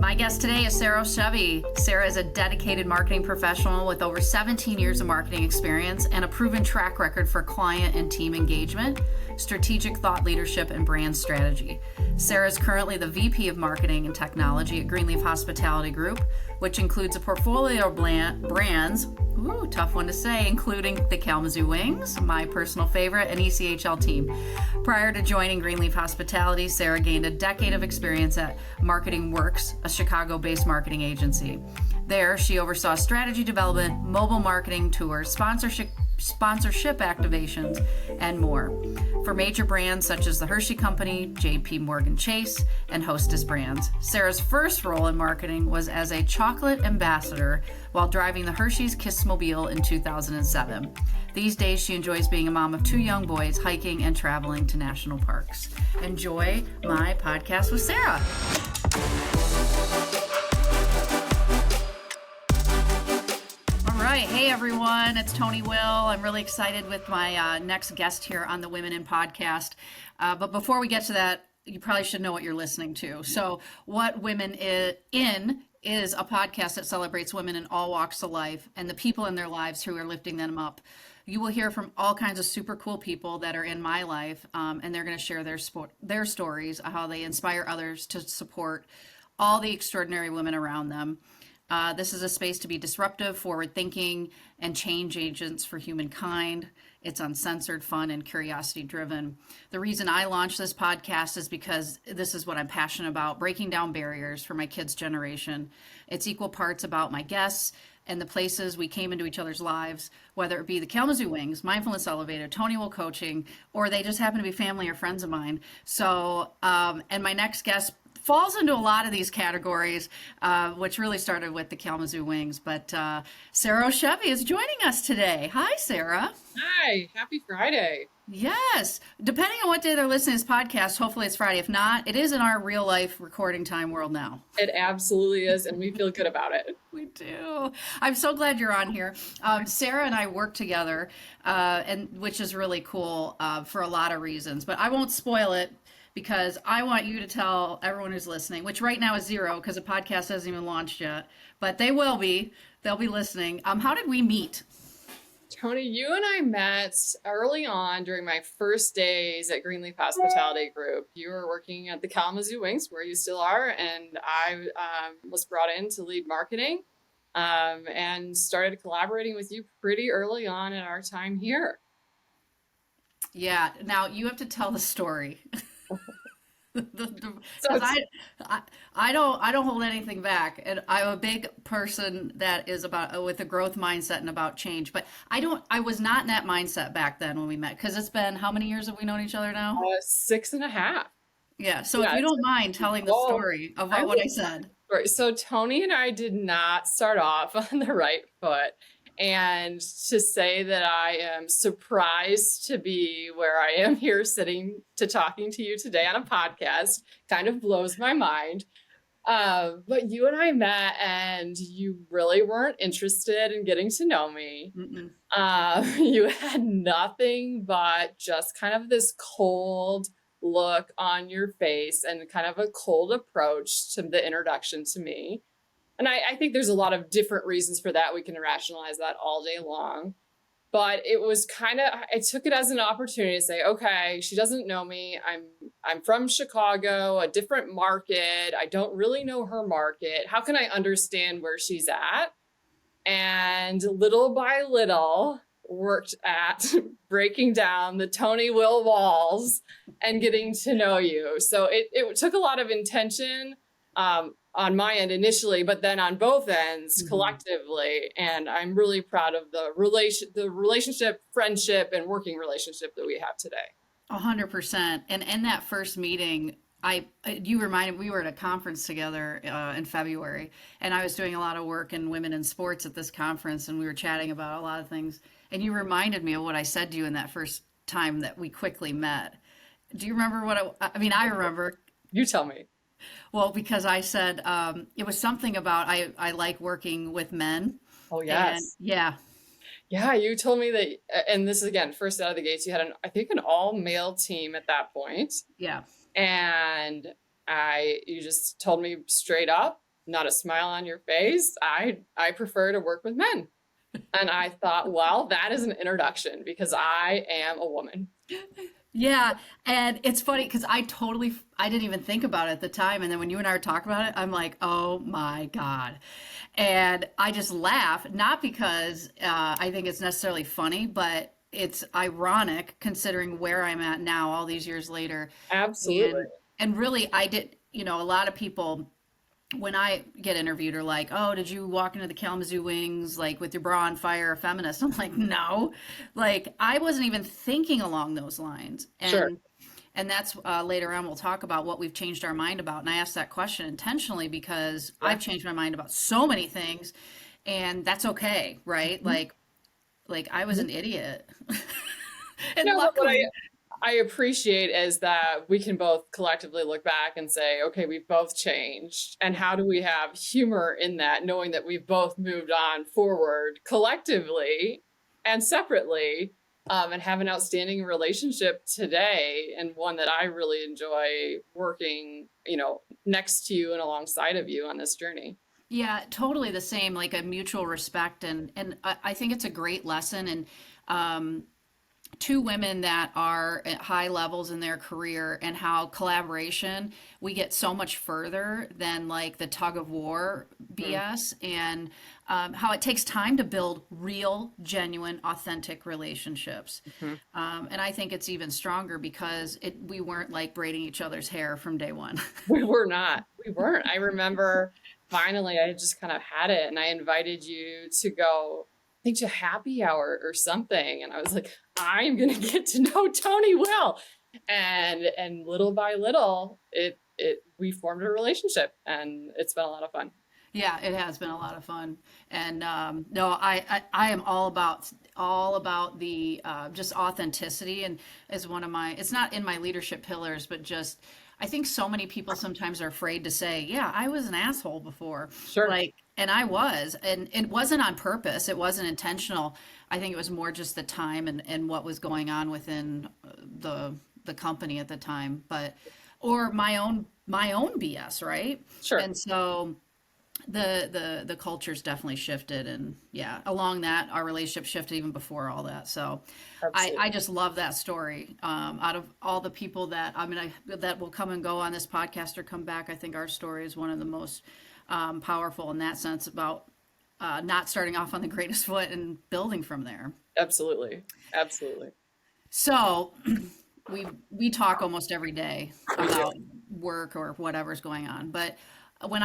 My guest today is Sarah Olszowy. Sarah is a dedicated marketing professional with over 17 years of marketing experience and a proven track record for client and team engagement, strategic thought leadership, and brand strategy. Sarah is currently the VP of Marketing and Technology at Greenleaf Hospitality Group, which includes a portfolio of brands, tough one to say, including the Kalamazoo Wings, my personal favorite, and ECHL team. Prior to joining Greenleaf Hospitality, Sarah gained a decade of experience at Marketing Works, a Chicago-based marketing agency. There, she oversaw strategy development, mobile marketing tours, sponsorship activations, and more for major brands such as the Hershey Company, JP Morgan Chase, and Hostess brands. Sarah's first role in marketing was as a chocolate ambassador while driving the Hershey's Kissmobile in 2007. These days, she enjoys being a mom of 2 young boys, hiking and traveling to national parks. Enjoy my podcast with Sarah. All right. Hey, everyone. It's Tony Will. I'm really excited with my next guest here on the Women in Podcast. But before we get to that, you probably should know what you're listening to. So What Women In is a podcast that celebrates women in all walks of life and the people in their lives who are lifting them up. You will hear from all kinds of super cool people that are in my life, and they're going to share their stories, how they inspire others to support all the extraordinary women around them. This is a space to be disruptive, forward-thinking, and change agents for humankind. It's uncensored, fun, and curiosity-driven. The reason I launched this podcast is because this is what I'm passionate about, breaking down barriers for my kids' generation. It's equal parts about my guests and the places we came into each other's lives, whether it be the Kalamazoo Wings, Mindfulness Elevator, Tony Will Coaching, or they just happen to be family or friends of mine. So, and my next guest falls into a lot of these categories, which really started with the Kalamazoo Wings. But Sarah Olszowy is joining us today. Hi, Sarah. Hi, happy Friday. Yes. Depending on what day they're listening to this podcast, hopefully it's Friday. If not, it is in our real life recording time world now. It absolutely is, and we feel good about it. We do. I'm so glad you're on here. Sarah and I work together, and which is really cool for a lot of reasons. But I won't spoil it, because I want you to tell everyone who's listening, which right now is 0 because the podcast hasn't even launched yet, but they will be. They'll be listening. How did we meet? Tony, you and I met early on during my first days at Greenleaf Hospitality Group. You were working at the Kalamazoo Wings, where you still are, and I was brought in to lead marketing and started collaborating with you pretty early on in our time here. Yeah. Now you have to tell the story. I don't hold anything back, and I'm a big person that is about with a growth mindset and about change. But I was not in that mindset back then when we met, because it's been, how many years have we known each other now? 6.5. Yeah. So if you don't mind telling the story of what I said. Right. So Tony and I did not start off on the right foot. And to say that I am surprised to be where I am here sitting to talking to you today on a podcast kind of blows my mind. But you and I met, and you really weren't interested in getting to know me. You had nothing but just kind of this cold look on your face and kind of a cold approach to the introduction to me. And I think there's a lot of different reasons for that. We can rationalize that all day long. But it was I took it as an opportunity to say, okay, she doesn't know me. I'm from Chicago, a different market. I don't really know her market. How can I understand where she's at? And little by little, worked at breaking down the Tony Will walls and getting to know you. So it took a lot of intention on my end initially, but then on both ends collectively. And I'm really proud of the relationship, friendship, and working relationship that we have today. 100%. And in that first meeting, you reminded, we were at a conference together in February, and I was doing a lot of work in women in sports at this conference, and we were chatting about a lot of things. And you reminded me of what I said to you in that first time that we quickly met. Do you remember what I remember. You tell me. Well, because I said it was something about I like working with men. Oh, yes. And, yeah. Yeah, you told me that, and this is again, first out of the gates, you had I think an all male team at that point. Yeah. And you just told me straight up not a smile on your face. I prefer to work with men. And I thought, well, that is an introduction because I am a woman. Yeah, and it's funny because I didn't even think about it at the time, and then when you and I were talking about it, I'm like, oh my God. And I just laugh, not because I think it's necessarily funny, but it's ironic considering where I'm at now, all these years later. Absolutely. And really, I did, a lot of people when I get interviewed are like, "Oh, did you walk into the Kalamazoo Wings like with your bra on fire, a feminist?" I'm like, "No." Like I wasn't even thinking along those lines. Sure. And that's later on we'll talk about what we've changed our mind about. And I asked that question intentionally because Yeah. I've changed my mind about so many things and that's okay, right? Mhm. Like I was an idiot. And No, but what luckily, I appreciate is that we can both collectively look back and say, okay, we've both changed. And how do we have humor in that, knowing that we've both moved on forward collectively and separately, and have an outstanding relationship today, and one that I really enjoy working, next to you and alongside of you on this journey. yeah, totally the same, like a mutual respect and I think it's a great lesson and um two women that are at high levels in their career and how collaboration we get so much further than like the tug of war Mhm. BS and how it takes time to build real, genuine, authentic relationships. Mhm. And I think it's even stronger because we weren't like braiding each other's hair from day one. We were not. We weren't. I remember finally I just kind of had it and I invited you to go, I think to happy hour or something. And I was like, I'm gonna get to know Tony well. And little by little, it we formed a relationship and it's been a lot of fun. Yeah, it has been a lot of fun, and no, I am all about the just authenticity, and as one of my, it's not in my leadership pillars, but just I think so many people sometimes are afraid to say, yeah, I was an asshole before, Sure. like, and I was, and it wasn't on purpose, it wasn't intentional. I think it was more just the time and what was going on within the company at the time, but or my own BS, right? Sure. And so the culture's definitely shifted and yeah along that our relationship shifted even before all that so I Absolutely. just love that story out of all the people that that will come and go on this podcast or come back. I think our story is one of the most powerful in that sense about not starting off on the greatest foot and building from there. Absolutely. Absolutely. So we talk almost every day We do. about work or whatever's going on. But when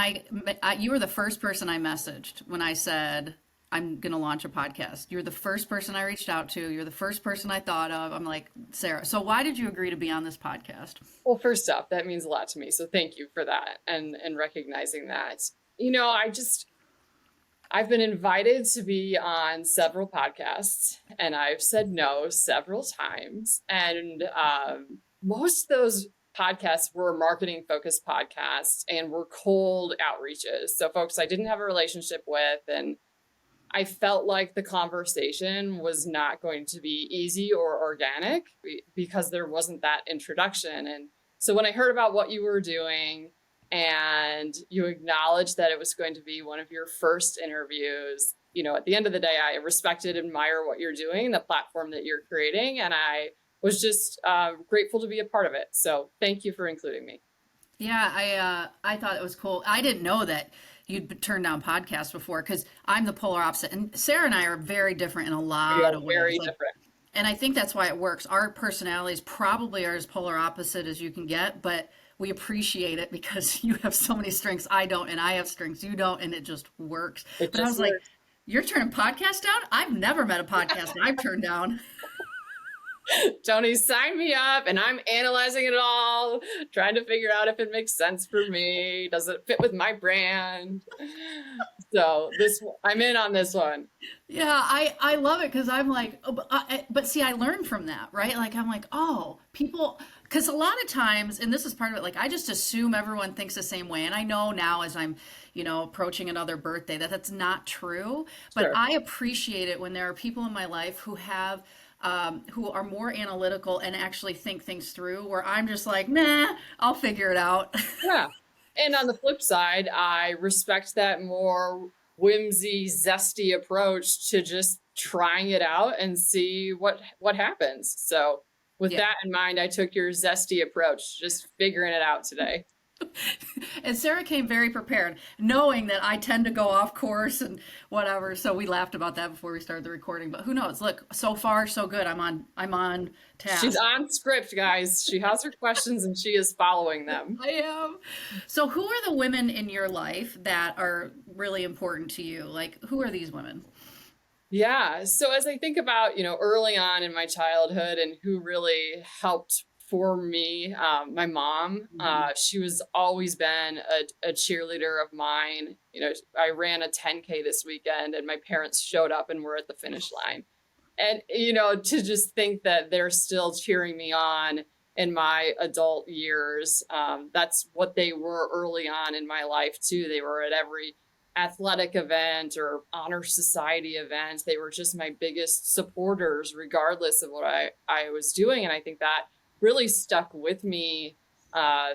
you were the first person I messaged when I said I'm going to launch a podcast. You're the first person I reached out to. You're the first person I thought of. I'm like, Sarah, so why did you agree to be on this podcast? Well, first off, that means a lot to me. So thank you for that and recognizing that. You know, I've been invited to be on several podcasts and I've said no several times. And most of those podcasts were marketing focused podcasts and were cold outreaches. So, folks I didn't have a relationship with. And I felt like the conversation was not going to be easy or organic because there wasn't that introduction. And so when I heard about what you were doing and you acknowledged that it was going to be one of your first interviews, at the end of the day, I respected and admire what you're doing, the platform that you're creating. And I was just grateful to be a part of it. So thank you for including me. Yeah, I thought it was cool. I didn't know that you'd turned down podcasts before because I'm the polar opposite, and Sarah and I are very different in a We lot are of ways. very Like, different. and I think that's why it works. Our personalities probably are as polar opposite as you can get, but we appreciate it because you have so many strengths I don't, and I have strengths you don't, and it just works. It But I just was like, works. you're turning podcasts down? I've never met a podcast that I've turned down. Tony signed me up and I'm analyzing it all, trying to figure out if it makes sense for me. Does it fit with my brand? So I'm in on this one. Yeah, I love it because I'm like, oh, but see, I learned from that, right? Like, I'm like, oh, people, because a lot of times, and this is part of it, like, I just assume everyone thinks the same way. And I know now as I'm, approaching another birthday that that's not true. But Sure. I appreciate it when there are people in my life who are more analytical and actually think things through, where I'm just like, nah, I'll figure it out. Yeah. And on the flip side, I respect that more whimsy, zesty approach to just trying it out and see what happens. So with Yeah. that in mind, I took your zesty approach, just figuring it out today. And Sarah came very prepared, knowing that I tend to go off course and whatever. So we laughed about that before we started the recording. But who knows? Look, so far so good. I'm on She's task. on script, guys. She has her questions and she is following them. I am. So who are the women in your life that are really important to you? Like, who are these women? Yeah. So as I think about, early on in my childhood and who really helped for me, my mom, Mhm. she was always been a cheerleader of mine. I ran a 10K this weekend and my parents showed up and were at the finish line. And, to just think that they're still cheering me on in my adult years, that's what they were early on in my life too. They were at every athletic event or honor society event. They were just my biggest supporters, regardless of what I was doing. And I think that really stuck with me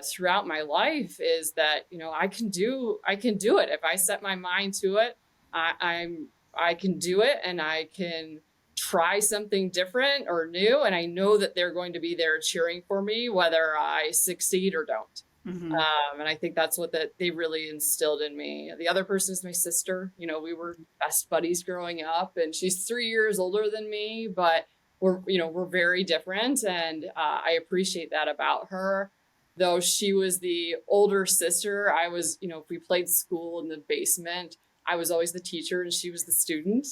throughout my life is that, I can do it. If I set my mind to it, I can do it and I can try something different or new. And I know that they're going to be there cheering for me, whether I succeed or don't. Mhm. And I think that's what they really instilled in me. The other person is my sister. We were best buddies growing up, and she's 3 years older than me, but we're very different, and I appreciate that about her. Though she was the older sister, I was, if we played school in the basement, I was always the teacher and she was the student.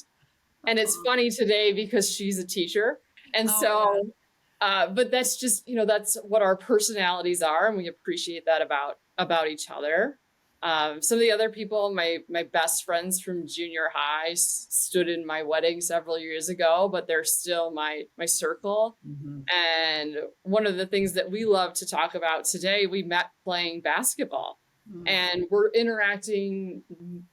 And it's funny today because she's a teacher. And Oh my God. so, but that's just, that's what our personalities are. And we appreciate that about each other. Some of the other people, my best friends from junior high stood in my wedding several years ago, but they're still my circle. Mhm. And one of the things that we love to talk about today, we met playing basketball. Mm. And we're interacting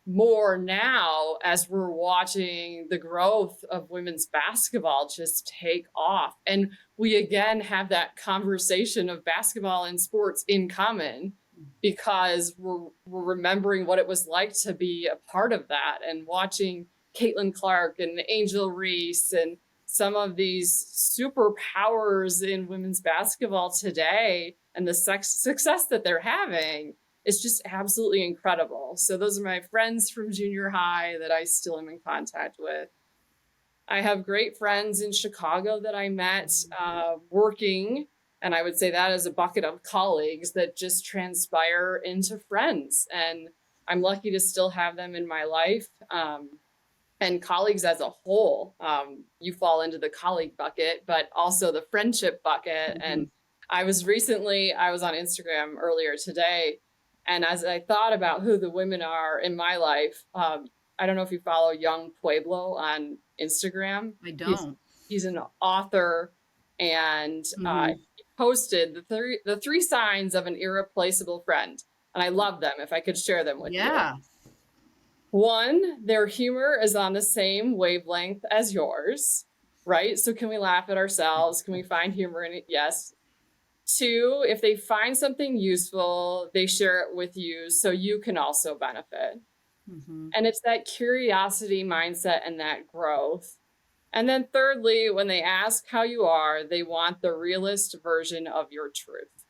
more now as we're watching the growth of women's basketball just take off. And we again have that conversation of basketball and sports in common because we're remembering what it was like to be a part of that and watching Caitlin Clark and Angel Reese and some of these superpowers in women's basketball today and the success that they're having is just absolutely incredible. So those are my friends from junior high that I still am in contact with. I have great friends in Chicago that I met working, and I would say that is a bucket of colleagues that just transpire into friends. And I'm lucky to still have them in my life. And colleagues as a whole, you fall into the colleague bucket, but also the friendship bucket. And Mhm. I was on Instagram earlier today. And as I thought about who the women are in my life, I don't know if you follow Young Pueblo on Instagram. I He's don't. he's an author, and Mhm. he posted the three signs of an irreplaceable friend, and I love them. If I could share them with you. Yeah. One, their humor is on the same wavelength as yours, right? So can we laugh at ourselves? Can we find humor in it? Yes. Two, if they find something useful, they share it with you so you can also benefit. Mhm. And it's that curiosity mindset and that growth. And then thirdly, when they ask how you are, they want the realist version of your truth.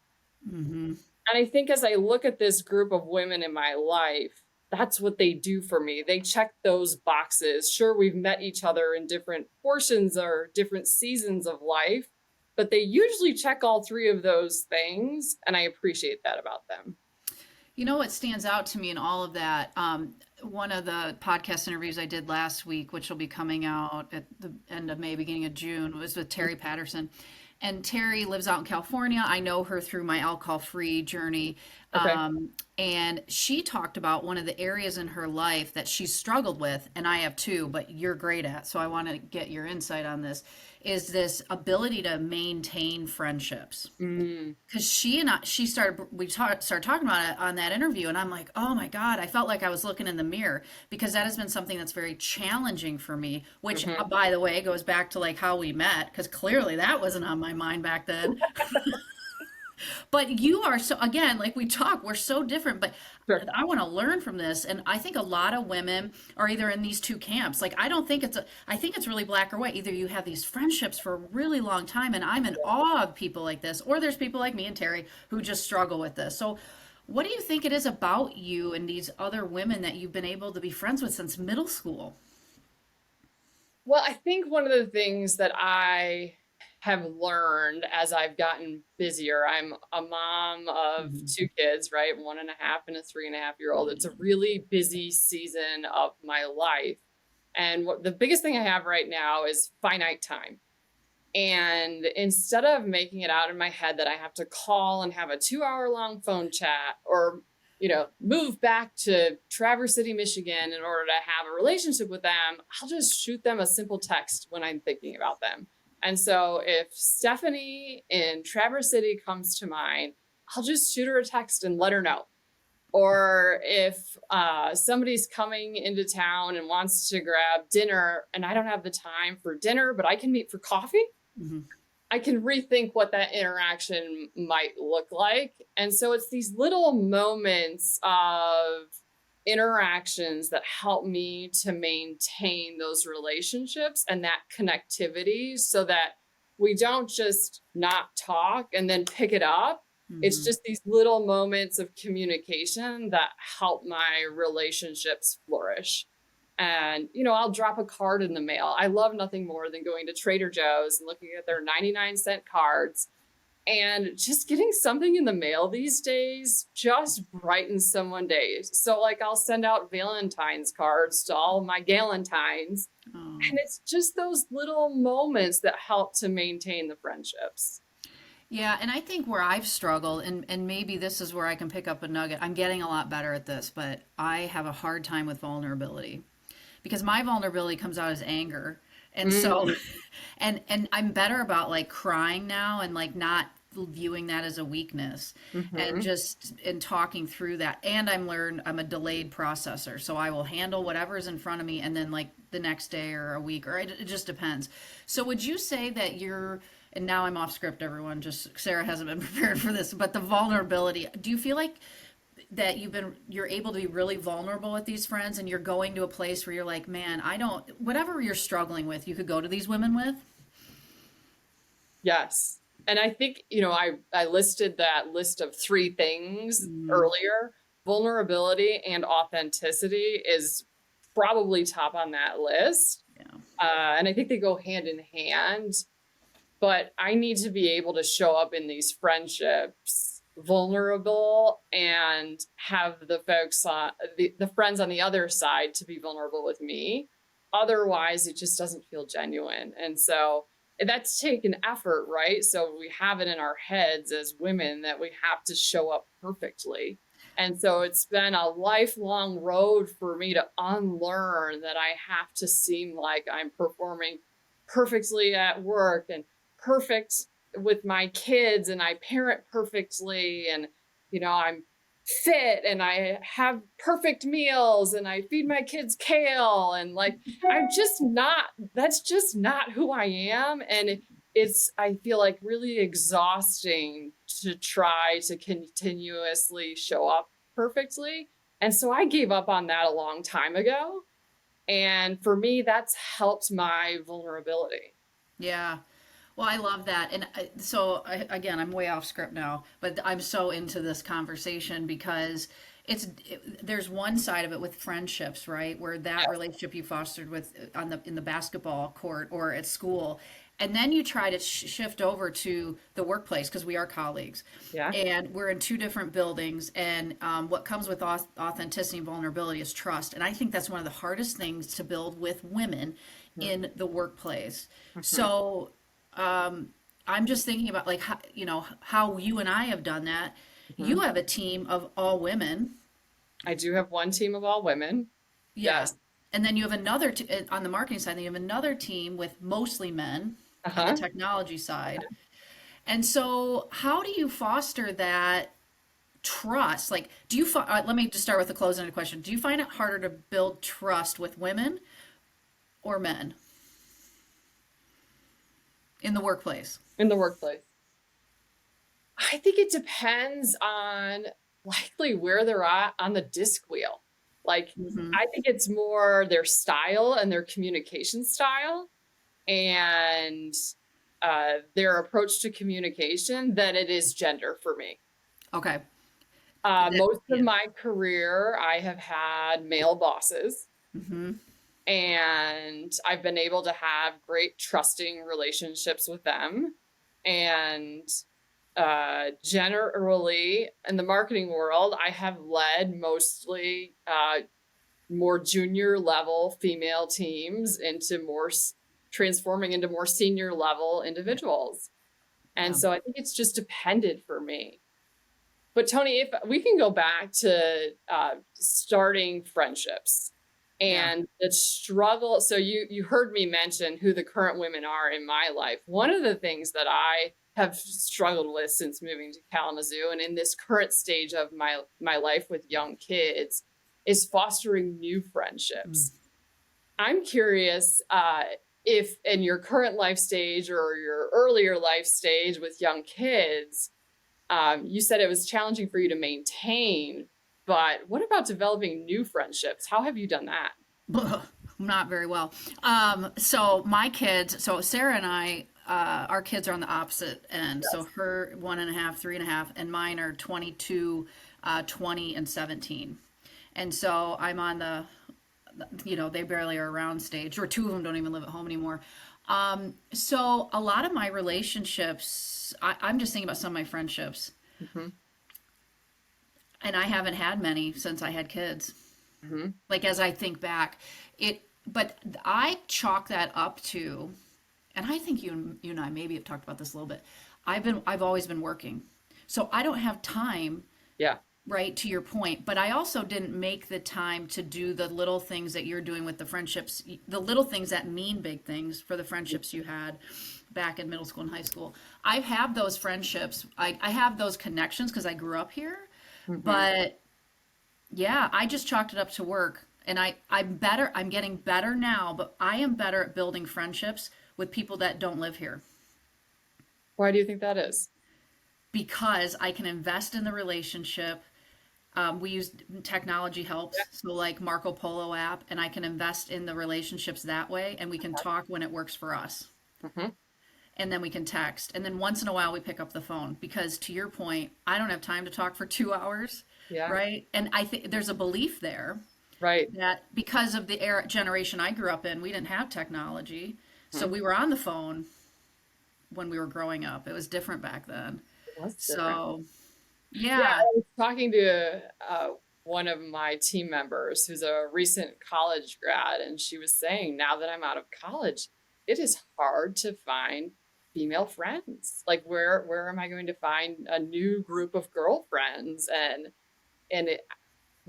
Mhm. And I think as I look at this group of women in my life, that's what they do for me. They check those boxes. Sure, we've met each other in different portions or different seasons of life, but they usually check all three of those things. And I appreciate that about them. You know what stands out to me in all of that? One of the podcast interviews I did last week, which will be coming out at the end of May, beginning of June, was with Terry Patterson. And Terry lives out in California. I know her through my alcohol-free journey. Okay. And she talked about one of the areas in her life that she's struggled with, and I have too, but you're great at. So I want to get your insight on this, is this ability to maintain friendships. Mm, Because she started talking about it on that interview, and I'm like, oh my God, I felt like I was looking in the mirror because that has been something that's very challenging for me, which, mhm. by the way, goes back to like how we met, because clearly that wasn't on my mind back then. But you are so, again, like we talk, we're so different, but Sure. I want to learn from this. And I think a lot of women are either in these two camps. Like, I don't think I think it's really black or white. Either you have these friendships for a really long time, and I'm in awe of people like this, or there's people like me and Terry who just struggle with this. So, what do you think it is about you and these other women that you've been able to be friends with since middle school? Well, I think one of the things that I have learned as I've gotten busier, I'm a mom of Mhm. two kids, right? 1.5 and a 3.5-year-old. It's a really busy season of my life. And what the biggest thing I have right now is finite time. And instead of making it out in my head that I have to call and have a 2 hour long phone chat or, move back to Traverse City, Michigan in order to have a relationship with them, I'll just shoot them a simple text when I'm thinking about them. And so if Stephanie in Traverse City comes to mind, I'll just shoot her a text and let her know. Or if somebody's coming into town and wants to grab dinner and I don't have the time for dinner, but I can meet for coffee, Mhm. I can rethink what that interaction might look like. And so it's these little moments of interactions that help me to maintain those relationships and that connectivity so that we don't just not talk and then pick it up. It's Mhm. just these little moments of communication that help my relationships flourish. And, I'll drop a card in the mail. I love nothing more than going to Trader Joe's and looking at their 99-cent cards. And just getting something in the mail these days just brightens someone's days. So, like, I'll send out Valentine's cards to all my Galentines. Oh. And it's just those little moments that help to maintain the friendships. Yeah, and I think where I've struggled, and maybe this is where I can pick up a nugget. I'm getting a lot better at this, but I have a hard time with vulnerability because my vulnerability comes out as anger. And so, Mm, and I'm better about like crying now and like not viewing that as a weakness and mhm. just in talking through that. And I'm a delayed processor. So I will handle whatever's in front of me and then like the next day or a week or it just depends. So would you say that and now I'm off script, everyone, just Sarah hasn't been prepared for this, but the vulnerability, do you feel like that you're able to be really vulnerable with these friends and you're going to a place where you're like, man, I don't, whatever you're struggling with, you could go to these women with? Yes. And I think, I listed that list of three things Mm, earlier. Vulnerability and authenticity is probably top on that list. yeah. And I think they go hand in hand. But I need to be able to show up in these friendships vulnerable and have the folks the friends on the other side to be vulnerable with me. Otherwise, it just doesn't feel genuine. And so that's taken effort, right? So we have it in our heads as women that we have to show up perfectly. And so it's been a lifelong road for me to unlearn that I have to seem like I'm performing perfectly at work and perfect with my kids and I parent perfectly and I'm fit and I have perfect meals and I feed my kids kale and like I'm just not that's just not who I am and it's I feel like really exhausting to try to continuously show up perfectly. And so I gave up on that a long time ago. And for me, that's helped my vulnerability. Yeah. Well, I love that. And so, again, I'm way off script now, but I'm so into this conversation because there's one side of it with friendships, right? Where that Yes. relationship you fostered with in the basketball court or at school, and then you try to shift over to the workplace because we are colleagues, Yeah. and we're in two different buildings. And what comes with authenticity and vulnerability is trust. And I think that's one of the hardest things to build with women in the workplace. Mhm. So I'm just thinking about like how, how you and I have done that. You Mhm. have a team of all women. I do have one team of all women. Yeah. Yes. And then you have on the marketing side, then you have another team with mostly men on the Uh-huh. technology side. And so how do you foster that trust? Like, let me just start with a close-ended question. Do you find it harder to build trust with women or men in the workplace? In the workplace. I think it depends on likely where they're at on the disc wheel. Like, Hmm. I think it's more their style and their communication style and their approach to communication than it is gender for me. Okay. That, Most of yeah. my career, I have had male bosses, Hmm. and I've been able to have great trusting relationships with them. And generally, in the marketing world, I have led mostly more junior level female teams into transforming into more senior level individuals. And Yeah. so I think it's just depended for me. But Tony, if we can go back to starting friendships Yeah. and the struggle. So you heard me mention who the current women are in my life. One of the things that I have struggled with since moving to Kalamazoo and in this current stage of my life with young kids is fostering new Mm. friendships. I'm curious if in your current life stage or your earlier life stage with young kids, you said it was challenging for you to maintain, but what about developing new friendships? How have you done that? Not very well. So my kids, so Sarah and I, our kids are on the opposite end. So Yes. her 1.5, 3.5, and mine are 22, 20, and 17. And so I'm on they barely are around stage, or two of them don't even live at home anymore. So a lot of my relationships, I'm just thinking about some of my friendships, Hmm. and I haven't had many since I had kids. Hmm. Like as I think back, but I chalk that up to, and I think you and I maybe have talked about this a little bit. I've always been working, so I don't have time, Yeah. right, to your point, but I also didn't make the time to do the little things that you're doing with the friendships, the little things that mean big things for the friendships you had back in middle school and high school. I have those friendships. I have those connections because I grew up here, Hmm. but yeah, I just chalked it up to work. And I'm getting better now, but I am better at building friendships with people that don't live here Why do you think that is? because I can invest in the relationship. We use technology Yeah. helps, so like Marco Polo app, and I can invest in the relationships that way, and we can talk when it works for us. Hmm. And then we can text. And then once in a while we pick up the phone because to your point, I don't have time to talk for 2 hours, Yeah. right? And I think there's a belief there Right. that because of the generation I grew up in, we didn't have technology. So Hmm. we were on the phone when we were growing up. It was different back then. It was different. So, Yeah, yeah. I was talking to one of my team members who's a recent college grad, and she was saying, now that I'm out of college, it is hard to find female friends. Like, where am I going to find a new group of girlfriends? And it,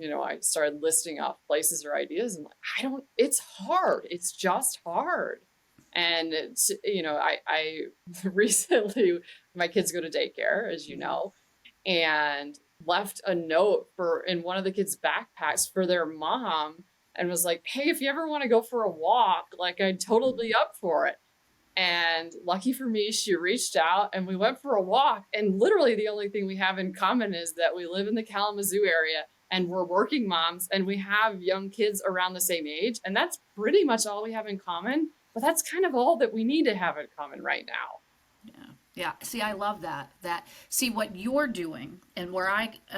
I started listing off places or ideas, and like, I don't. It's hard. It's just hard. And I recently, my kids go to daycare, as you Mhm. know, and left a note for in one of the kids' backpacks for their mom and was like, "Hey, if you ever want to go for a walk, like I'd totally up for it." And lucky for me, she reached out and we went for a walk. And literally the only thing we have in common is that we live in the Kalamazoo area and we're working moms and we have young kids around the same age. And that's pretty much all we have in common. But that's kind of all that we need to have in common right now. Yeah. Yeah. See, I love that. See what you're doing and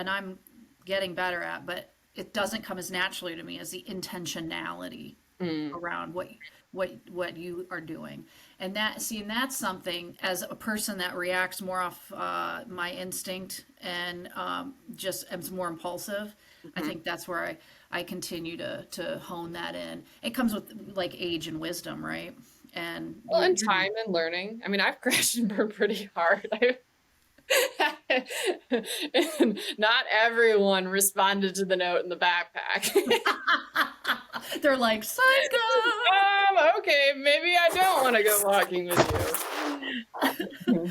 I'm getting better at, but it doesn't come as naturally to me as the intentionality Mm, around what you are doing. And that's something as a person that reacts more off my instinct and just am more impulsive. I mhm. think that's where I continue to hone that in. It comes with like age and wisdom, right? And Well, and you're time and learning. I mean, I've crashed and burned pretty hard. And not everyone responded to the note in the backpack. they're like, signs go. Okay, maybe I don't want to go walking with you.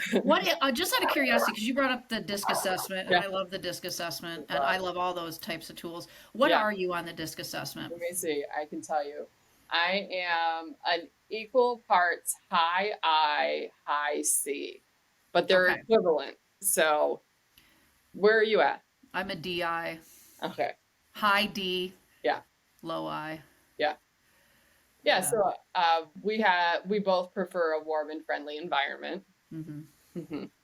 Just out of curiosity, because you brought up the disc assessment, and Yeah, I love the disc assessment, and uh, I love all those types of tools. What yeah. are you on the disc assessment? Let me see. I can tell you. I am an equal parts high I, high C, but they're Okay. equivalent. So where are you at? I'm a DI, Okay. high D, Yeah. low I. Yeah. Yeah. Yeah. So we both prefer a warm and friendly environment. Hmm.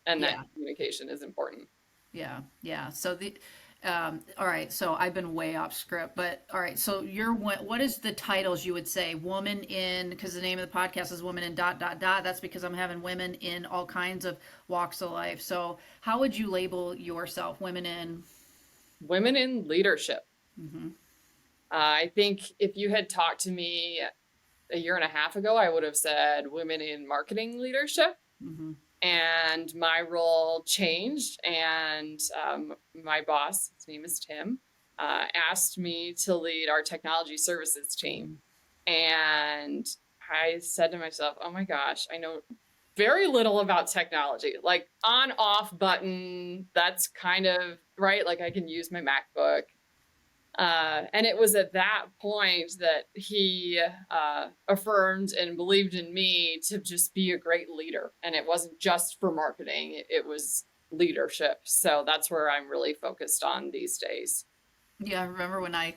And that Yeah. communication is important. Yeah. Yeah. So all right. So I've been way off script, but all right. So what is the titles you would say? Woman in, because the name of the podcast is Woman in dot dot dot. That's because I'm having women in all kinds of walks of life. So how would you label yourself? Women in. Women in leadership. Hmm. I think if you had talked to me a year and a half ago, I would have said women in marketing leadership. Hmm. And my role changed. And my boss, his name is Tim, asked me to lead our technology services team. And I said to myself, oh my gosh, I know very little about technology. Like on off button, that's kind of right. Like I can use my MacBook. And it was at that point that he affirmed and believed in me to just be a great leader. And it wasn't just for marketing, it was leadership. So that's where I'm really focused on these days. Yeah, I remember when I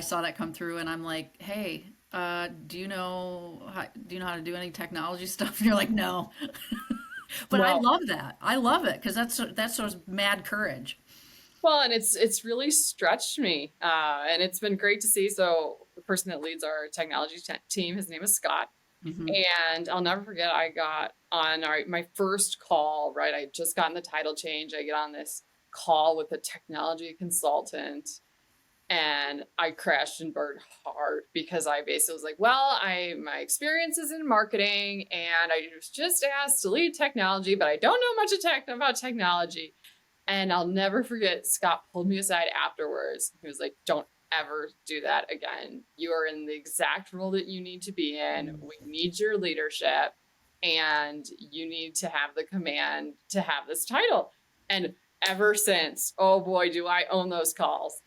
saw that come through, and I'm like, "Hey, do you know how to do any technology stuff?" And you're like, "No," but I Well, love that. I love it because that's sort of mad courage. well, and it's really stretched me, and it's been great to see. So the person that leads our technology team, his name is Scott. Hmm. And I'll never forget, I got on my first call, right? I just gotten the title change. I get on this call with a technology consultant and I crashed and burned hard because I basically was like, well, my experience is in marketing and I was just asked to lead technology, but I don't know much about technology. And I'll never forget, Scott pulled me aside afterwards. He was like, don't ever do that again. You are in the exact role that you need to be in. We need your leadership and you need to have the command to have this title. And ever since, oh boy, do I own those calls.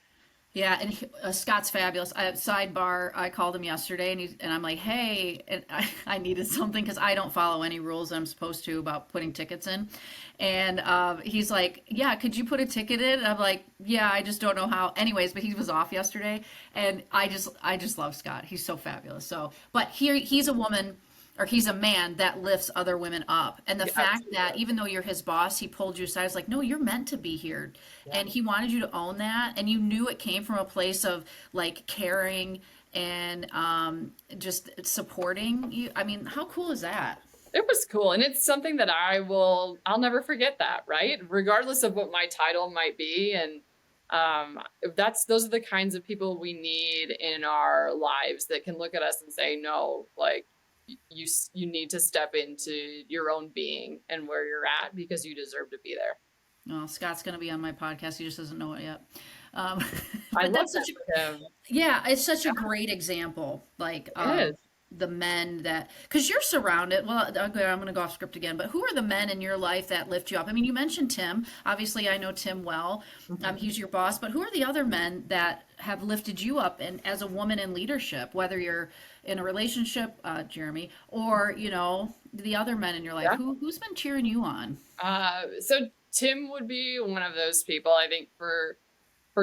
Yeah, and Scott's fabulous. Sidebar, I called him yesterday, and I'm like, "Hey," and I needed something because I don't follow any rules I'm supposed to about putting tickets in, and he's like, "Yeah, could you put a ticket in?" And I'm like, "Yeah, I just don't know how." Anyways, but he was off yesterday, and I just love Scott. He's so fabulous. So, but here he's a woman, or he's a man that lifts other women up. And the Yeah, fact that absolutely. even though you're his boss, he pulled you aside. It's like, no, you're meant to be here. Yeah. And he wanted you to own that. And you knew it came from a place of like caring and just supporting you. I mean, how cool is that? It was cool. And it's something that I'll never forget that, right? Regardless of what my title might be. And those are the kinds of people we need in our lives that can look at us and say, no, like you need to step into your own being and where you're at because you deserve to be there. Oh, Scott's going to be on my podcast. He just doesn't know it yet. Um, I but love that's that such a for him. Yeah, it's such a Yeah, great example, like it of is. the men that, because you're surrounded. Well, okay, I'm going to go off script again, but who are the men in your life that lift you up? I mean, you mentioned Tim. Obviously, I know Tim well. Mhm. He's your boss, but who are the other men that have lifted you up and as a woman in leadership, whether you're in a relationship, Jeremy, or the other men in your life? Yeah. Who's been cheering you on? So Tim would be one of those people. I think for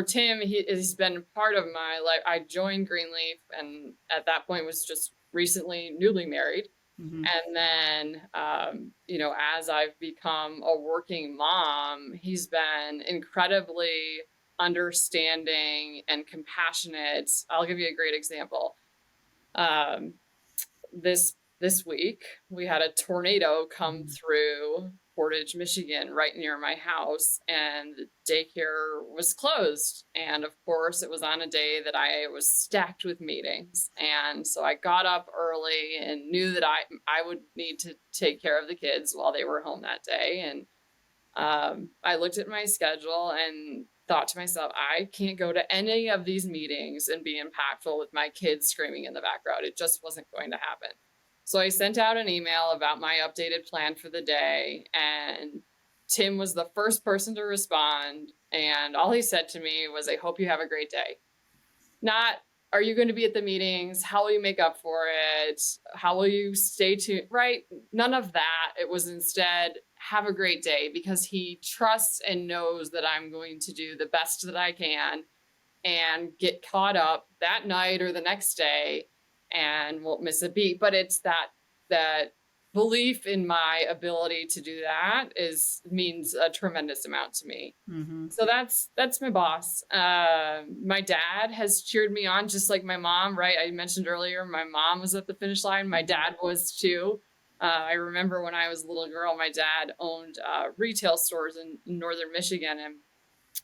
Tim, he's been part of my life. I joined Greenleaf, and at that point was just recently newly married. Hmm. And then, as I've become a working mom, he's been incredibly understanding and compassionate. I'll give you a great example. Um, this week we had a tornado come through Portage, Michigan, right near my house, and the daycare was closed. And of course, it was on a day that I was stacked with meetings. And so I got up early and knew that I would need to take care of the kids while they were home that day. And I looked at my schedule and thought to myself, I can't go to any of these meetings and be impactful with my kids screaming in the background. It just wasn't going to happen. So I sent out an email about my updated plan for the day, and Tim was the first person to respond. And all he said to me was, I hope you have a great day. Not, are you going to be at the meetings? How will you make up for it? How will you stay tuned? Right? None of that. It was instead, have a great day, because he trusts and knows that I'm going to do the best that I can and get caught up that night or the next day and won't miss a beat. But it's that belief in my ability to do that is means a tremendous amount to me. Hmm. So that's my boss. My dad has cheered me on, just like my mom, right? I mentioned earlier, my mom was at the finish line. My dad was too. I remember when I was a little girl, my dad owned retail stores in northern Michigan, and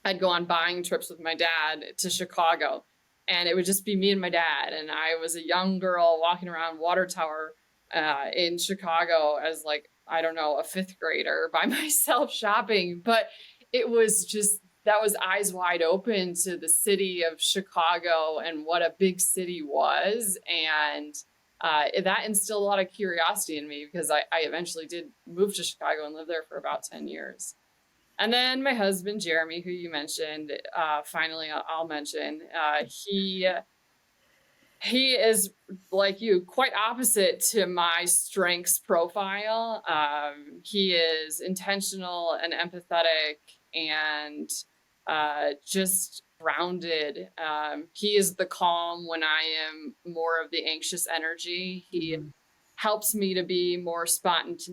I'd go on buying trips with my dad to Chicago, and it would just be me and my dad. And I was a young girl walking around Water Tower in Chicago as, like, I don't know, a fifth grader by myself shopping. But it was just, that was eyes wide open to the city of Chicago and what a big city was. And that instilled a lot of curiosity in me, because I eventually did move to Chicago and live there for about 10 years. And then my husband, Jeremy, who you mentioned, finally, I'll mention, he is, like you, quite opposite to my strengths profile. He is intentional and empathetic and just grounded. He is the calm when I am more of the anxious energy. He Hmm. helps me to be more spontaneous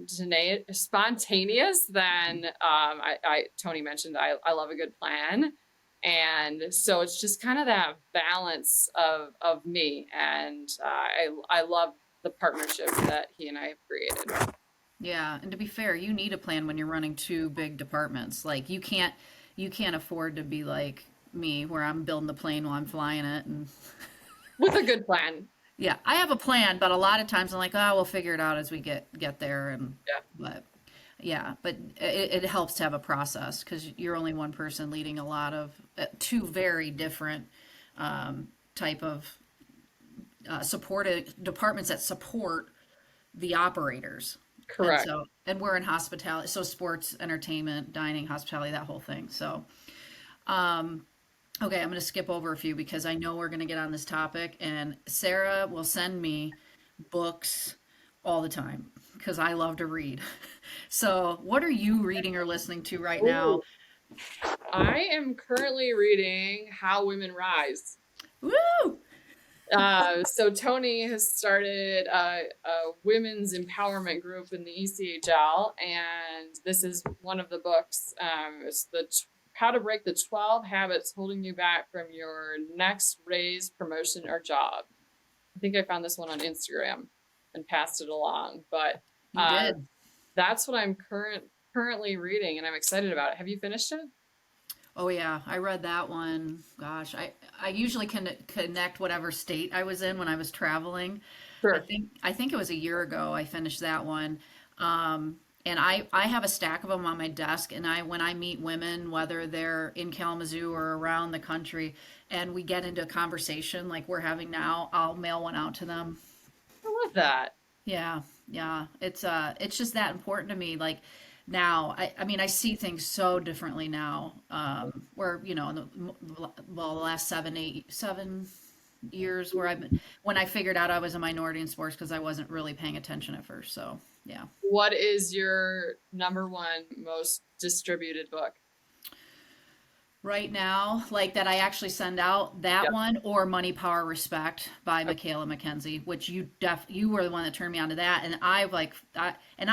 than Tony mentioned. I love a good plan. And so it's just kind of that balance of me. And I love the partnership that he and I have created. Yeah, and to be fair, you need a plan when you're running two big departments. Like you can't afford to be like me where I'm building the plane while I'm flying it. And With a good plan. yeah, I have a plan, but a lot of times I'm like, oh, we'll figure it out as we get there. And Yeah, but yeah, but it helps to have a process because you're only one person leading a lot of two very different type of supported departments that support the operators. And correct. so, and we're in hospitality, so sports, entertainment, dining, hospitality, that whole thing. So, okay, I'm going to skip over a few because I know we're going to get on this topic, and Sarah will send me books all the time because I love to read. So, what are you reading or listening to right now? Ooh, I am currently reading How Women Rise. Woo! So Tony has started a women's empowerment group in the ECHL, and this is one of the books. It's How to Break the 12 Habits Holding You Back from Your Next Raise, Promotion, or Job. I think I found this one on Instagram and passed it along, but You uh, did. that's what I'm currently reading, and I'm excited about it. Have you finished it? Oh yeah, I read that one. Gosh, I usually can connect whatever state I was in when I was traveling. I Sure. think I think it was a year ago I finished that one. And I have a stack of them on my desk, and I when I meet women, whether they're in Kalamazoo or around the country, and we get into a conversation like we're having now, I'll mail one out to them. I love that. Yeah, yeah. It's just that important to me. Like now, I mean, I see things so differently now. Where in the last 7 years where when I figured out I was a minority in sports because I wasn't really paying attention at first. So yeah. What is your number one most distributed book? Right now, like that I actually send out that Yep. one or Money, Power, Respect by Okay. Michaela McKenzie, which you were the one that turned me on to that, and I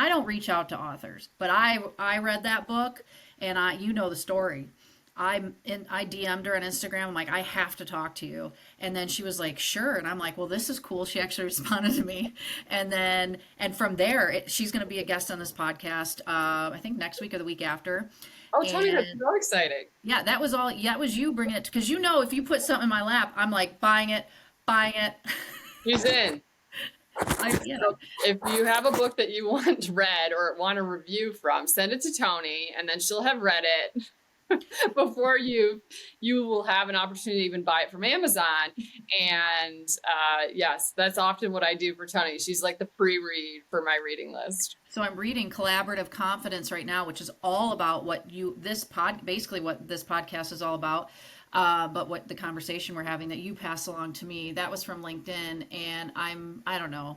don't reach out to authors, but I read that book, and you know the story. I DM'd her on Instagram. I'm like, I have to talk to you. And then she was like, sure. And I'm like, well, this is cool. She actually responded to me. And from there, she's going to be a guest on this podcast, I think next week or the week after. Oh, Tony, that's And so exciting. yeah, that was all. Yeah, it was you bringing it because if you put something in my lap, I'm like buying it, buying it. He's in. I, So if you have a book that you want read or want a review from, send it to Tony, and then she'll have read it before you will have an opportunity to even buy it from Amazon. And yes, that's often what I do for Tony. She's like the pre-read for my reading list. So I'm reading Collaborative Confidence right now, which is all about basically what this podcast is all about. But what the conversation we're having that you pass along to me, that was from LinkedIn, and I don't know,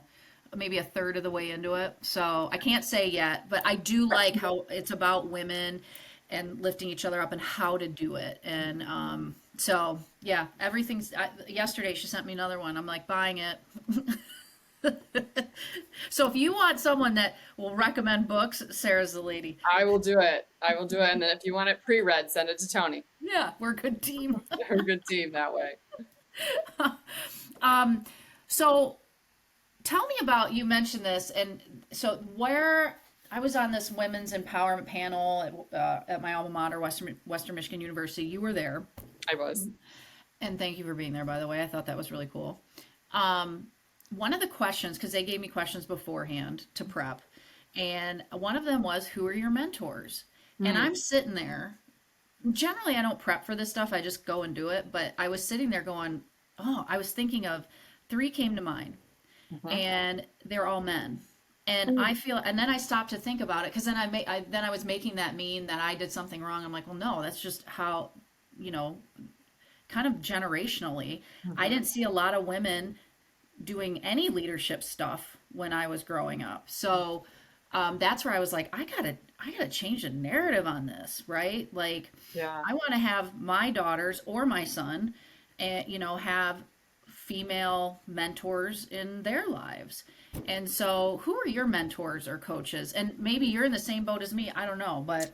maybe a third of the way into it. So I can't say yet, but I do like how it's about women and lifting each other up and how to do it. And so, yeah, yesterday she sent me another one. I'm like, buying it. So if you want someone that will recommend books, Sarah's the lady. I will do it. I will do it. And then if you want it pre-read, send it to Tony. Yeah, we're a good team. We're a good team that way. Um, so tell me about, you mentioned this, and so where I was on this women's empowerment panel at my alma mater, Western Michigan University. You were there, I was. and thank you for being there, by the way. I thought that was really cool. Um, One of the questions, because they gave me questions beforehand to prep, and one of them was, "Who are your mentors?" And Hmm. I'm sitting there. Generally, I don't prep for this stuff. I just go and do it. But I was sitting there going, "Oh," I was thinking of three came to mind, Mhm. and they're all men. And Mm. I feel, and then I stopped to think about it because then I was making that mean that I did something wrong. I'm like, well, no, that's just how, you know, kind of generationally, I Mhm. didn't see a lot of women doing any leadership stuff when I was growing up. So that's where I was like, I gotta change the narrative on this, right? Like, Yeah. I want to have my daughters or my son, and have female mentors in their lives. And so, who are your mentors or coaches? And maybe you're in the same boat as me. I don't know, but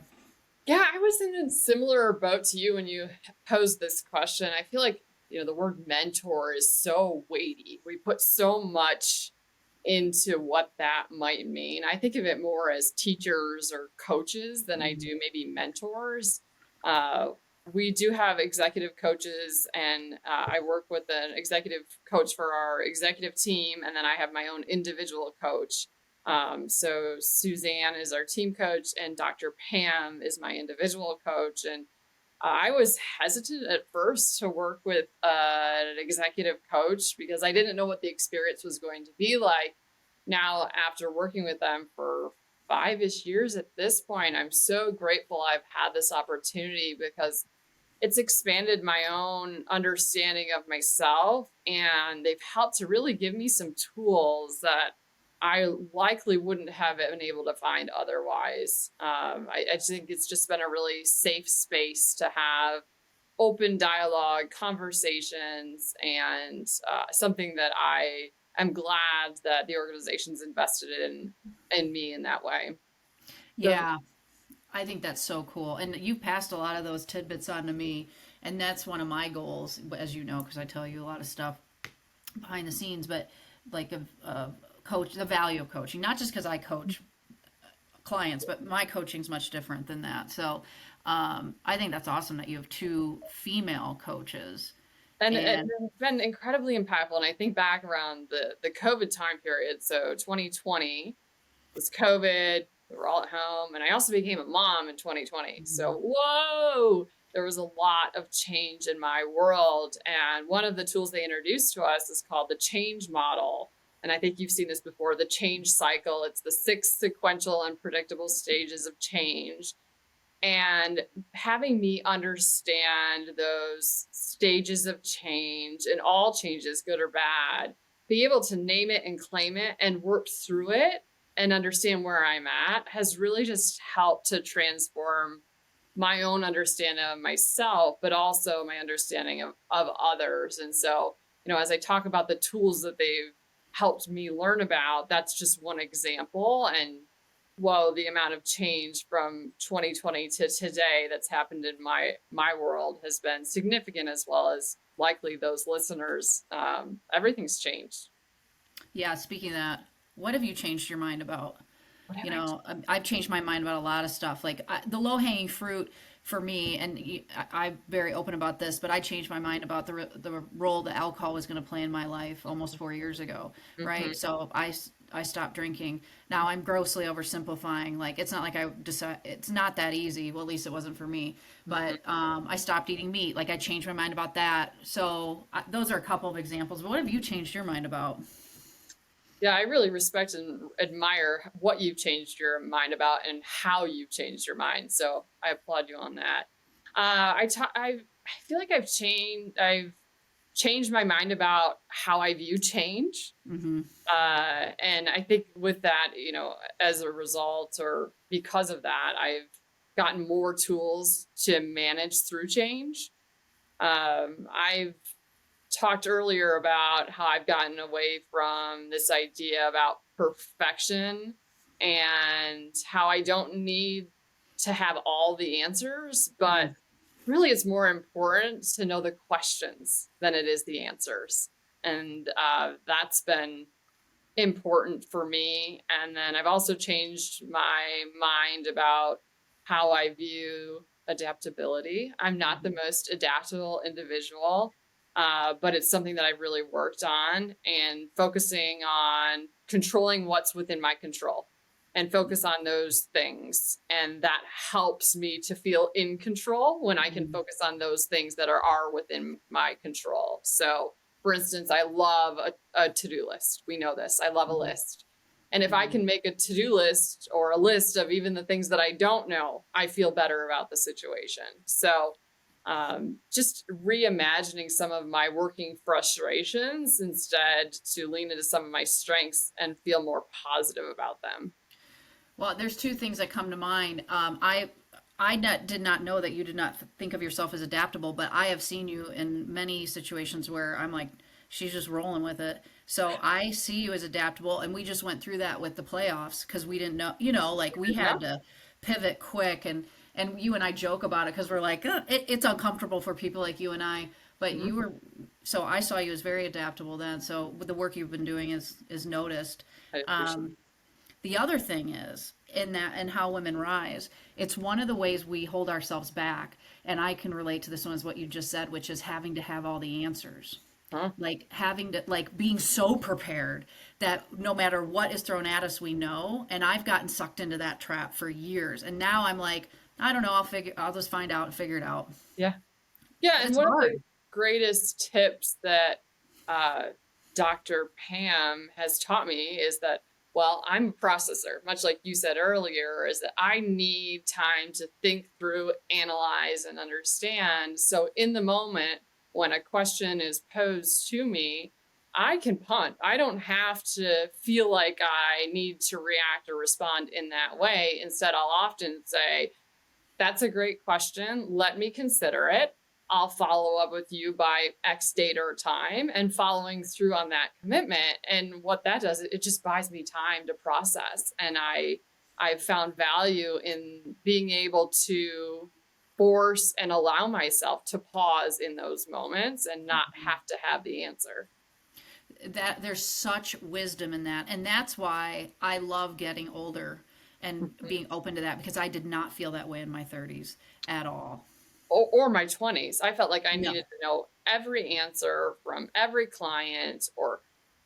Yeah, I was in a similar boat to you when you posed this question. I feel like, the word mentor is so weighty. We put so much into what that might mean. I think of it more as teachers or coaches than I do maybe mentors. Uh, we do have executive coaches, and I work with an executive coach for our executive team, and then I have my own individual coach. So Suzanne is our team coach, and Dr. Pam is my individual coach. And I was hesitant at first to work with an executive coach because I didn't know what the experience was going to be like. Now, after working with them for 5-ish years at this point, I'm so grateful I've had this opportunity because it's expanded my own understanding of myself, and they've helped to really give me some tools that I likely wouldn't have been able to find otherwise. I think it's just been a really safe space to have open dialogue, conversations, and something that I am glad that the organization's invested in me in that way. So yeah, I think that's so cool. And you passed a lot of those tidbits on to me. And that's one of my goals, as you know, because I tell you a lot of stuff behind the scenes, but like of coach, the value of coaching, not just because I coach clients, but my coaching's much different than that. So I think that's awesome that you have two female coaches. and And it's been incredibly impactful. And I think back around the COVID time period. So 2020 was COVID. We were all at home, and I also became a mom in 2020. So whoa, there was a lot of change in my world. And one of the tools they introduced to us is called the change model. And I think you've seen this before, the change cycle. It's the 6 sequential and predictable stages of change. And having me understand those stages of change, and all changes, good or bad, be able to name it and claim it and work through it and understand where I'm at has really just helped to transform my own understanding of myself, but also my understanding of others. And so, as I talk about the tools that they've helped me learn about, that's just one example. And whoa, the amount of change from 2020 to today that's happened in my world has been significant, as well as likely those listeners. Everything's changed. yeah, speaking of that, what have you changed your mind about? What have I I've changed my mind about a lot of stuff. Like the low hanging fruit for me, and I'm very open about this, but I changed my mind about the role that alcohol was going to play in my life almost 4 years ago, hmm right? So I stopped drinking. Now I'm grossly oversimplifying. Like it's not like I decide it's not that easy. Well, at least it wasn't for me. hmm But I stopped eating meat. Like I changed my mind about that. So those are a couple of examples. But what have you changed your mind about? Yeah, I really respect and admire what you've changed your mind about and how you've changed your mind. So I applaud you on that. I feel like I've changed. I've changed my mind about how I view change. Hmm. And I think with that, as a result or because of that, I've gotten more tools to manage through change. I've talked earlier about how I've gotten away from this idea about perfection and how I don't need to have all the answers, but really it's more important to know the questions than it is the answers. And that's been important for me. And then I've also changed my mind about how I view adaptability. I'm not the most adaptable individual, but it's something that I've really worked on and focusing on controlling what's within my control and focus on those things. And that helps me to feel in control when I can Hmm. focus on those things that are within my control. So, for instance, I love a to-do list. We know this. I love a Hmm. list. And if I can make a to-do list or a list of even the things that I don't know, I feel better about the situation. So just reimagining some of my working frustrations instead to lean into some of my strengths and feel more positive about them. Well, there's two things that come to mind. Did not know that you did not think of yourself as adaptable, but I have seen you in many situations where I'm like, she's just rolling with it. So I see you as adaptable, and we just went through that with the playoffs because we didn't know, like we Yeah. had to pivot quick, and you and I joke about it because we're like, it's uncomfortable for people like you and I. But Mhm. you were, so I saw you as very adaptable then. So with the work you've been doing is noticed. I appreciate Um, the other thing is in that and how women rise, it's one of the ways we hold ourselves back. And I can relate to this one as what you just said, which is having to have all the answers. it. Huh? Like having to like being so prepared that no matter what is thrown at us, we know. And I've gotten sucked into that trap for years. And now I'm like, I don't know, I'll just find out and figure it out. Yeah. Yeah, But and it's one of the hard. greatest tips that uh, Dr. Pam has taught me is that, well, I'm a processor, much like you said earlier, is that I need time to think through, analyze, and understand. So in the moment, when a question is posed to me, I can punt. I don't have to feel like I need to react or respond in that way. Instead, I'll often say, that's a great question. Let me consider it. I'll follow up with you by X date or time and following through on that commitment. And what that does, it just buys me time to process. And I've found value in being able to force and allow myself to pause in those moments and not have to have the answer. That there's such wisdom in that, and that's why I love getting older and being open to that because I did not feel that way in my 30s at all. Or my 20s. I felt like I No. needed to know every answer from every client or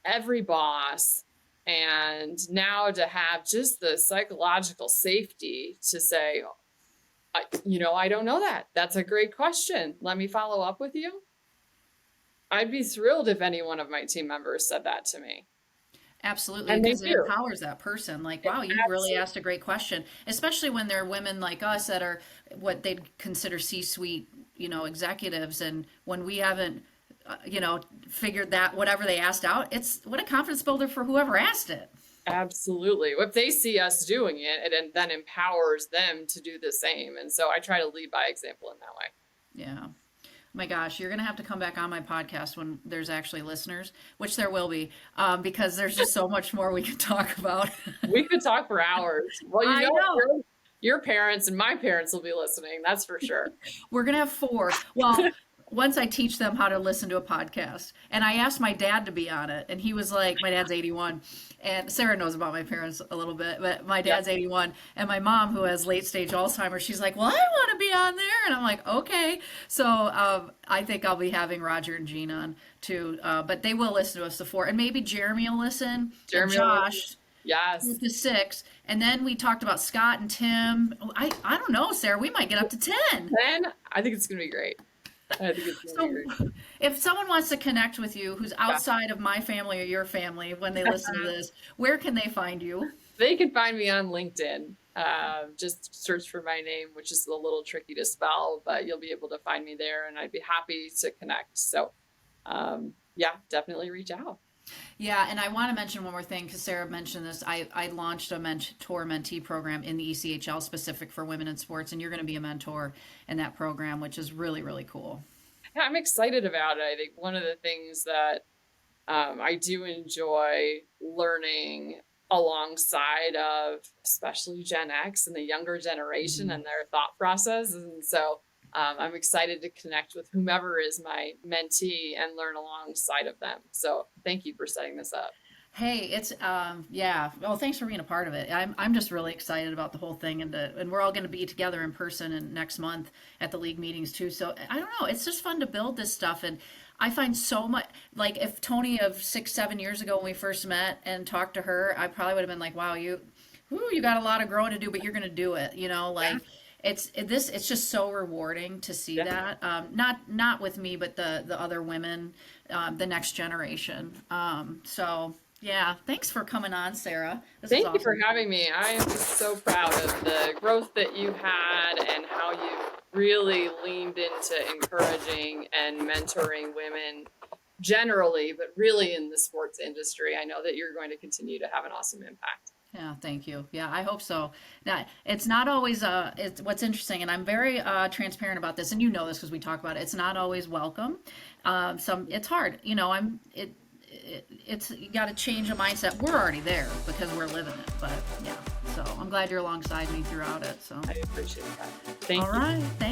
every boss. And now to have just the psychological safety to say, I don't know that. That's a great question. Let me follow up with you. I'd be thrilled if any one of my team members said that to me. Absolutely, And they because it do. empowers that person. Like, wow, you've really Absolutely. asked a great question, especially when they're women like us that are what they'd consider C-suite, executives. And when we haven't, figured that whatever they asked out, it's what a confidence builder for whoever asked it. Absolutely. If they see us doing it, it then empowers them to do the same. And so I try to lead by example in that way. Yeah. My gosh, you're going to have to come back on my podcast when there's actually listeners, which there will be, because there's just so much more we could talk about. We could talk for hours. Well, I know. your parents and my parents will be listening. That's for sure. We're going to have four. Well, once I teach them how to listen to a podcast. And I asked my dad to be on it, and he was like, my dad's 81. And Sarah knows about my parents a little bit, but my Yeah. dad's 81. And my mom, who has late stage Alzheimer's, she's like, well, I want to be on there. And I'm like, okay. So I think I'll be having Roger and Jean on too. But they will listen to us, the four. And maybe Jeremy will listen, and Jeremy, Josh yes. with the six. And then we talked about Scott and Tim. I don't know, Sarah. We might get up to 10. Then I think it's going to be great. I think it's going to be So, great. if someone wants to connect with you who's Yeah. outside of my family or your family when they listen to this, where can they find you? They can find me on LinkedIn. Just search for my name, which is a little tricky to spell, but you'll be able to find me there, and I'd be happy to connect. So yeah, definitely reach out. Yeah, and I want to mention one more thing because Sarah mentioned this. I launched a mentor mentee program in the ECHL specific for women in sports, and you're going to be a mentor in that program, which is really, really cool. Yeah, I'm excited about it. I think one of the things that I do enjoy learning alongside of, especially Gen X and the younger generation Mhm. and their thought process. And so I'm excited to connect with whomever is my mentee and learn alongside of them. So thank you for setting this up. Hey, it's yeah. Well, thanks for being a part of it. I'm just really excited about the whole thing, and we're all going to be together in person and next month at the league meetings too. So I don't know. It's just fun to build this stuff, and I find so much like if Tony of 6, 7 years ago when we first met and talked to her, I probably would have been like, wow, you got a lot of growing to do, but you're going to do it. Yeah. Like it's just so rewarding to see Yeah. that. Not with me, but the other women, the next generation. So. Yeah, thanks for coming on, Sarah. This is Thank you for awesome. having me. I am just so proud of the growth that you had and how you've really leaned into encouraging and mentoring women generally, but really in the sports industry. I know that you're going to continue to have an awesome impact. Yeah, thank you. Yeah, I hope so. That it's not always it's what's interesting, and I'm very transparent about this, and you know this because we talk about it. It's not always welcome. It's hard. It's you got to change a mindset. We're already there because we're living it, but yeah. So I'm glad you're alongside me throughout it. So I appreciate that. all Thank you. right, thank